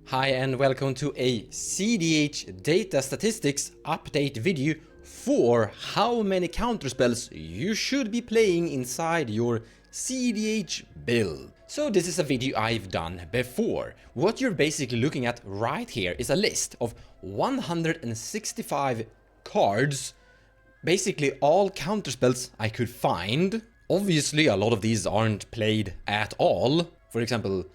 Hi and welcome to a cEDH data statistics update video for how many counterspells you should be playing inside your cEDH build. So this is a video I've done before. What you're basically looking at right here is a list of 165 cards, basically all counterspells I could find. Obviously a lot of these aren't played at all. For example,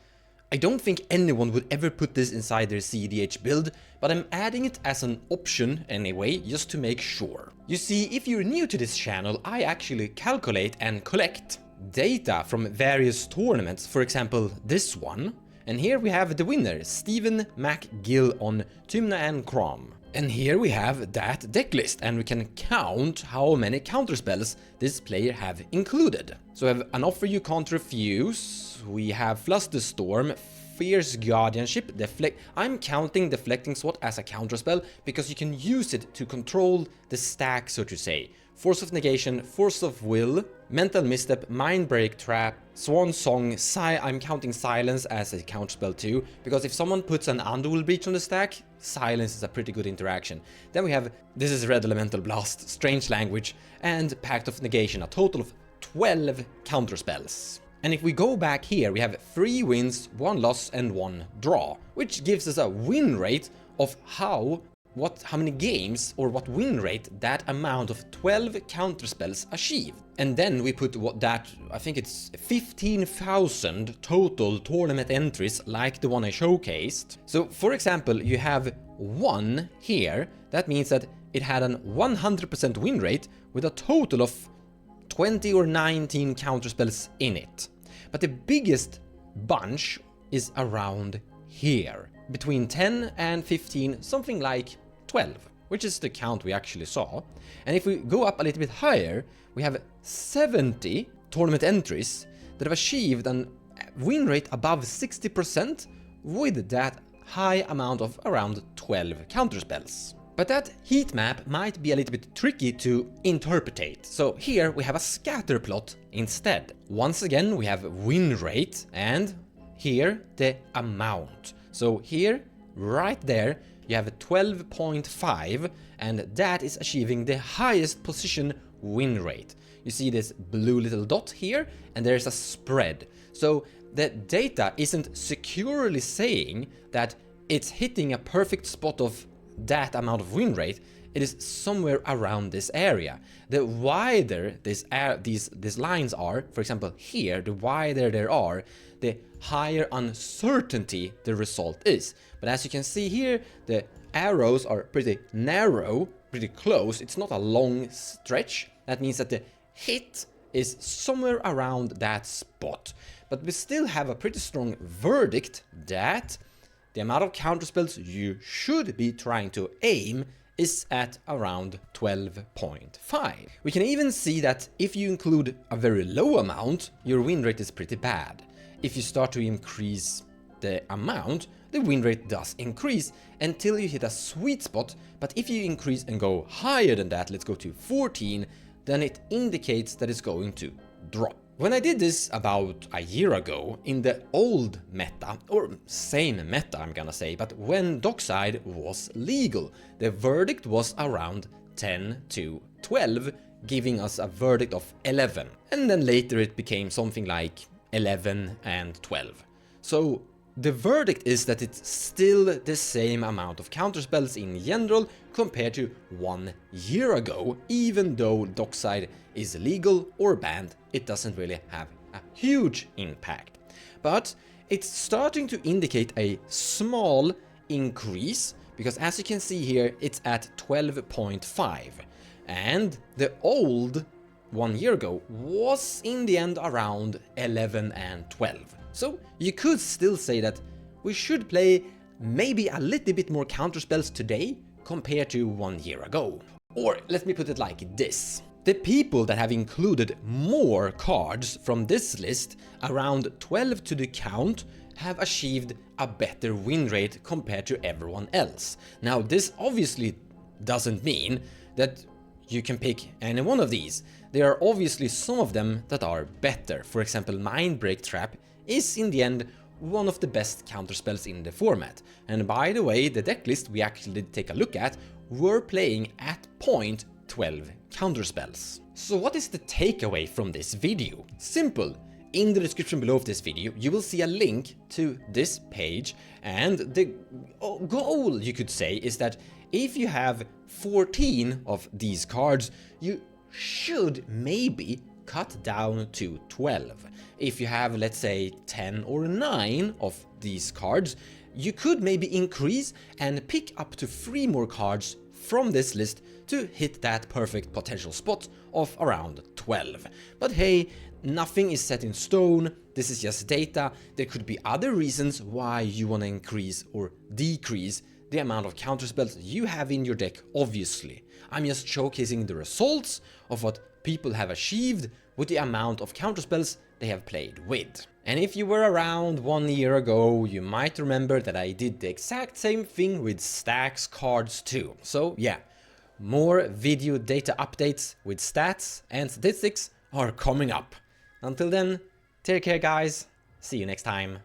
I don't think anyone would ever put this inside their cEDH build, but I'm adding it as an option anyway, just to make sure. You see, if you're new to this channel, I actually calculate and collect data from various tournaments, for example this one. And here we have the winner, Stephen McGill on Tymna and Crom. And here we have that deck list, and we can count how many counterspells this player have included. So we have an Offer You Can't Refuse, we have Flusterstorm, Fierce Guardianship, Deflect. I'm counting Deflecting Swat as a counterspell because you can use it to control the stack, so to say. Force of Negation, Force of Will, Mental Misstep, Mindbreak Trap, Swan Song, I'm counting Silence as a counterspell too, because if someone puts an Underworld Breach on the stack, Silence is a pretty good interaction. Then we have, this is Red Elemental Blast, Strange Language, and Pact of Negation, a total of 12 counterspells. And if we go back here, we have 3 wins, 1 loss and 1 draw, which gives us a win rate of how many games or what win rate that amount of 12 counterspells achieve. And then we put I think it's 15,000 total tournament entries like the one I showcased. So for example, you have 1 here, that means that it had an 100% win rate with a total of 20 or 19 counterspells in it. But the biggest bunch is around here, between 10 and 15, something like 12, which is the count we actually saw. And if we go up a little bit higher, we have 70 tournament entries that have achieved a win rate above 60% with that high amount of around 12 counterspells. But that heat map might be a little bit tricky to interpretate. So here we have a scatter plot instead. Once again, we have win rate and here the amount. So here, right there, you have 12.5 and that is achieving the highest position win rate. You see this blue little dot here and there's a spread. So the data isn't securely saying that it's hitting a perfect spot of that amount of win rate. It is somewhere around this area. The wider these lines are, for example here, the wider there are, the higher uncertainty the result is. But as you can see here, the arrows are pretty narrow, pretty close. It's not a long stretch. That means that the hit is somewhere around that spot. But we still have a pretty strong verdict that the amount of counterspells you should be trying to aim is at around 12.5. We can even see that if you include a very low amount, your win rate is pretty bad. If you start to increase the amount, the win rate does increase until you hit a sweet spot, but if you increase and go higher than that, let's go to 14, then it indicates that it's going to drop. When I did this about a year ago in the old meta, or same meta I'm gonna say, but when dockside was legal, the verdict was around 10 to 12, giving us a verdict of 11. And then later it became something like 11 and 12. So the verdict is that it's still the same amount of counterspells in general compared to 1 year ago. Even though dockside is legal or banned, it doesn't really have a huge impact. But it's starting to indicate a small increase, because as you can see here, it's at 12.5. And the old 1 year ago was in the end around 11 and 12. So you could still say that we should play maybe a little bit more counterspells today compared to 1 year ago. Or let me put it like this. The people that have included more cards from this list, around 12 to the count, have achieved a better win rate compared to everyone else. Now this obviously doesn't mean that you can pick any one of these. There are obviously some of them that are better. For example, Mindbreak Trap is in the end one of the best counterspells in the format. And by the way, the decklist we actually did take a look at were playing at point 12 counterspells. So what is the takeaway from this video? Simple. In the description below of this video, you will see a link to this page, and the goal, you could say, is that if you have 14 of these cards, you should maybe cut down to 12. If you have, let's say, 10 or 9 of these cards, you could maybe increase and pick up to 3 more cards from this list to hit that perfect potential spot of around 12. But hey, nothing is set in stone, this is just data. There could be other reasons why you want to increase or decrease the amount of counterspells you have in your deck, obviously. I'm just showcasing the results of what people have achieved with the amount of counterspells they have played with. And if you were around 1 year ago, you might remember that I did the exact same thing with stacks cards too. So yeah, more video data updates with stats and statistics are coming up. Until then, take care guys, see you next time.